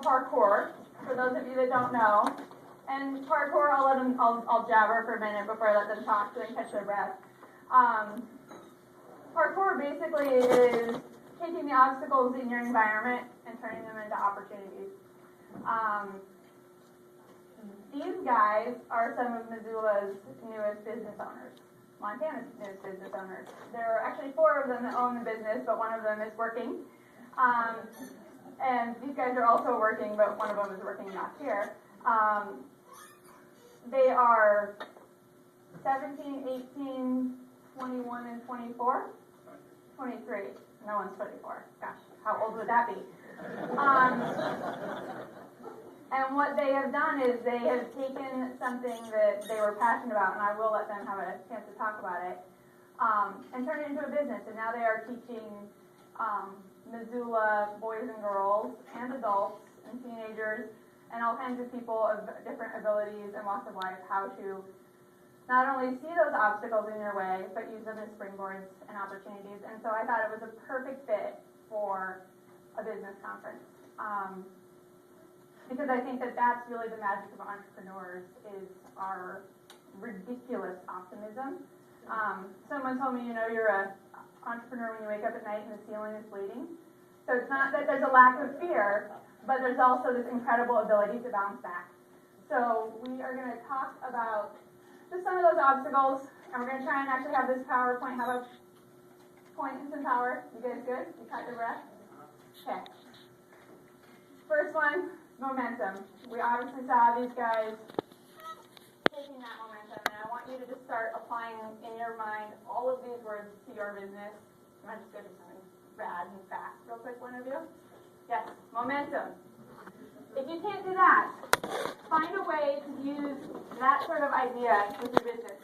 Parkour, for those of you that don't know. And parkour, I'll jabber for a minute before I let them talk so they can catch their breath. Parkour basically is taking the obstacles in your environment and turning them into opportunities. These guys are some of Missoula's newest business owners, Montana's newest business owners. There are actually 4 of them that own the business, but one of them is working. And these guys are also working, but one of them is working not here. They are 17, 18, 21, and 24? 23. No one's 24. Gosh, how old would that be? And what they have done is they have taken something that they were passionate about, and I will let them have a chance to talk about it, and turn it into a business. And now they are teaching Missoula boys and girls and adults and teenagers and all kinds of people of different abilities and walks of life how to not only see those obstacles in your way, but use them as springboards and opportunities. And so I thought it was a perfect fit for a business conference. Because I think that that's really the magic of entrepreneurs is our ridiculous optimism. Someone told me, you're an entrepreneur when you wake up at night and the ceiling is bleeding. So it's not that there's a lack of fear, but there's also this incredible ability to bounce back. So we are going to talk about just some of those obstacles, and we're going to try and actually have this PowerPoint have a point and some power. You guys good? You caught your breath? Okay. First one, momentum. We obviously saw these guys taking that momentum, and I want you to just start applying in your mind all of these words to your business. Am I just going to do something rad and fast real quick, one of you? Yes, momentum. If you can't do that, find a way to use that sort of idea with your business.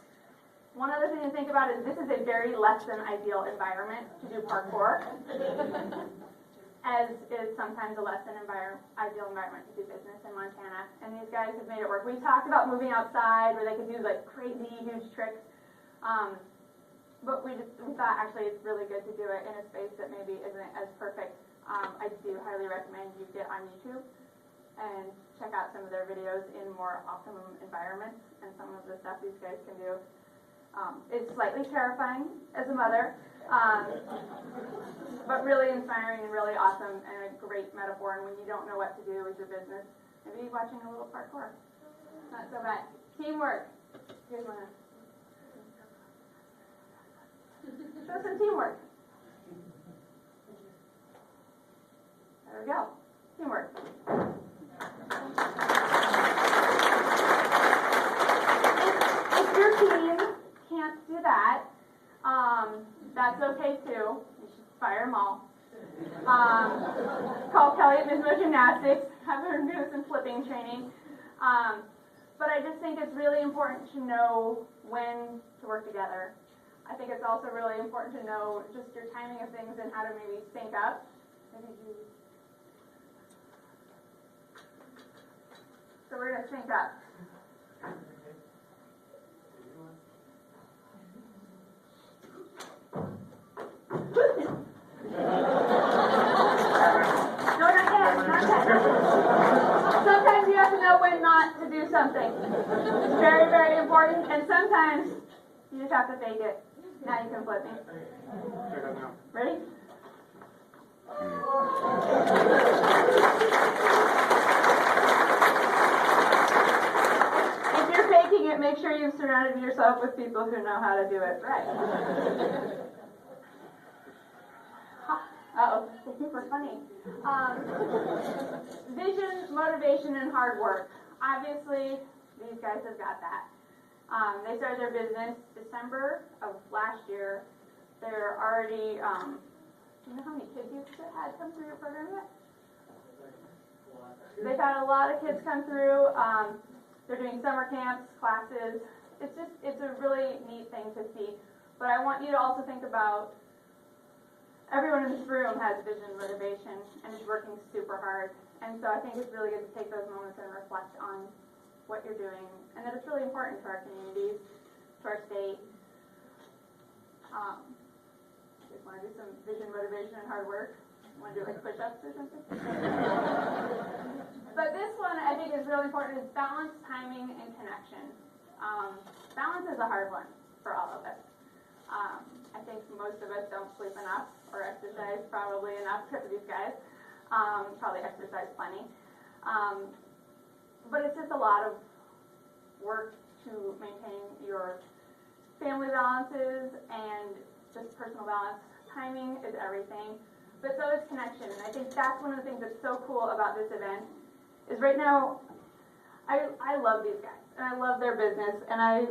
One other thing to think about is this is a very less than ideal environment to do parkour, as is sometimes a less than ideal environment to do business in Montana. And these guys have made it work. We talked about moving outside where they could do like crazy, huge tricks. But we thought actually it's really good to do it in a space that maybe isn't as perfect. I do highly recommend you get on YouTube and check out some of their videos in more optimum environments, and some of the stuff these guys can do. It's slightly terrifying as a mother, but really inspiring and really awesome and a great metaphor. And when you don't know what to do with your business, maybe watching a little parkour. Not so bad. Teamwork. Here's one. Show some teamwork. There we go. Teamwork. If your team can't do that, that's okay too. You should fire them all. Call Kelly at Mismo Gymnastics. Have her do some flipping training. But I just think it's really important to know when to work together. I think it's also really important to know just your timing of things and how to maybe sync up. So we're going to sync up. No, not yet. Not yet. Sometimes you have to know when not to do something. It's very, very important. And sometimes you just have to fake it. Now you can flip me. Ready? If you're faking it, make sure you've surrounded yourself with people who know how to do it right. Uh-oh, super funny. Vision, motivation, and hard work. Obviously, these guys have got that. They started their business December of last year. They're already, do you know how many kids you've had come through your program yet? They've had a lot of kids come through. They're doing summer camps, classes. It's a really neat thing to see. But I want you to also think about everyone in this room has vision, motivation, and is working super hard. And so I think it's really good to take those moments and reflect on what you're doing, and that it's really important to our communities, to our state. Just want to do some vision, motivation, and hard work. Want to do like push-ups or something? But this one I think is really important, is balance, timing, and connection. Balance is a hard one for all of us. I think most of us don't sleep enough or exercise probably enough because of these guys. Probably exercise plenty. But it's just a lot of work to maintain your family balances and just personal balance. Timing is everything, but so is connection. And I think that's one of the things that's so cool about this event, is right now, I love these guys, and I love their business, and I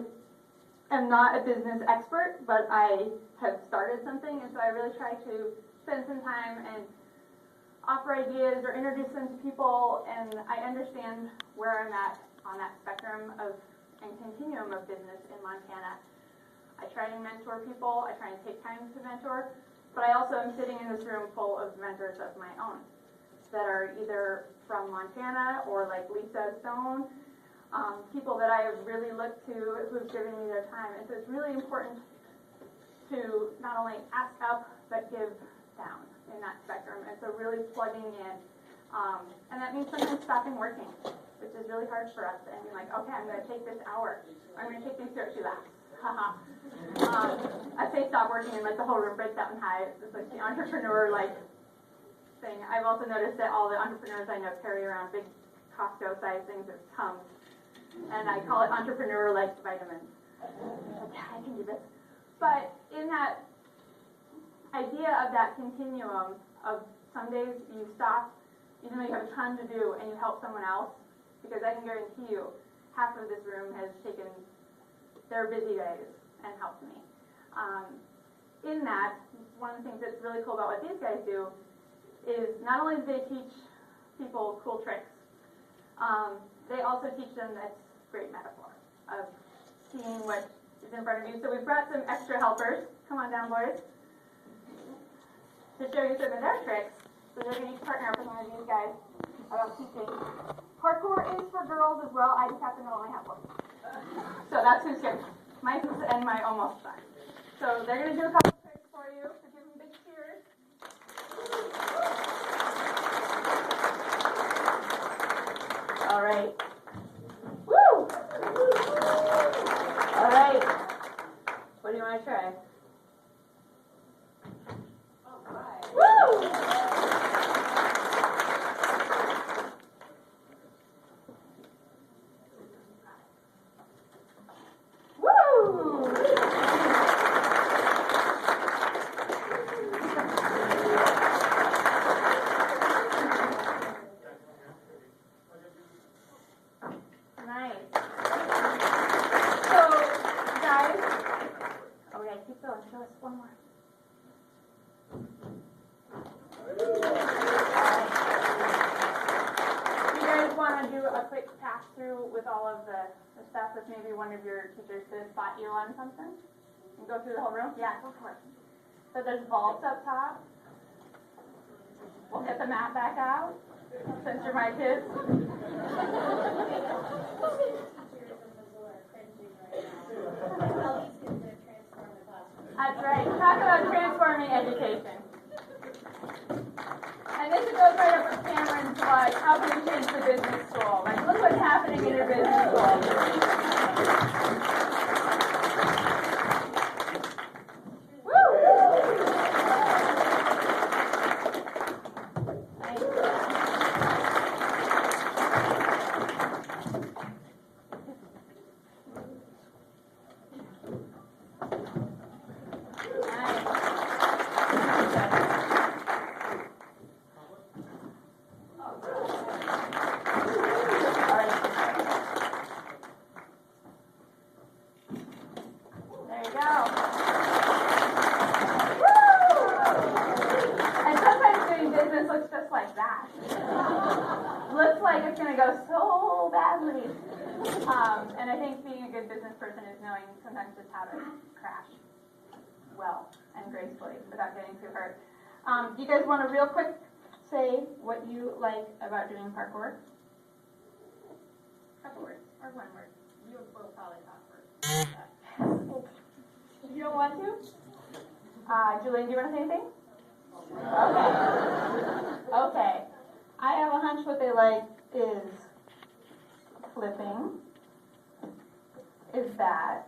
am not a business expert, but I have started something, and so I really try to spend some time and offer ideas or introduce them to people, and I understand where I'm at on that spectrum of and continuum of business in Montana. I try to mentor people, I try and take time to mentor, but I also am sitting in this room full of mentors of my own that are either from Montana or like Lisa Stone, people that I have really looked to who've given me their time. And so it's really important to not only ask up, but give down in that spectrum. And so really plugging in. And that means sometimes stopping working, which is really hard for us. And being like, okay, I'm going to take this hour. I'm going to take these 30 laps. I say stop working and like the whole room breaks out in hives. It's like the entrepreneur like thing. I've also noticed that all the entrepreneurs I know carry around big Costco-sized things as Tums. And I call it entrepreneur-like vitamins. Okay, I can do this. But in that idea of that continuum of some days you stop, even though you have a ton to do, and you help someone else, because I can guarantee you half of this room has taken their busy days and helped me. In that, one of the things that's really cool about what these guys do is not only do they teach people cool tricks, they also teach them this great metaphor of seeing what is in front of you. So we've brought some extra helpers. Come on down, boys, to show you some of their tricks. So they're going to partner up with one of these guys about teaching. Parkour is for girls as well. I just happen to only have one. So that's who's here. My sis and my almost son. So they're going to do a couple tricks for you. So give them big cheers. All right. Woo! All right. What do you want to try? All right. Woo! Nice. So, guys, oh yeah, keep going. guys want to do a quick pass through with all of the stuff with maybe one of your teachers to spot you on something? And go through the whole room? Yeah, go for it. So there's vaults up top. We'll get the mat back out, since you're my kids. That's right. Talk about transforming education. And this goes right up with Cameron's, like, how can you change the business school? Like, look what's happening in your business school. And I think being a good business person is knowing sometimes just how to crash well and gracefully without getting too hurt. Do you guys want to real quick say what you like about doing parkour? A couple words, or one word. You will probably talk first. You don't want to? Julian, do you want to say anything? Okay. Okay. I have a hunch what they like is flipping. Is that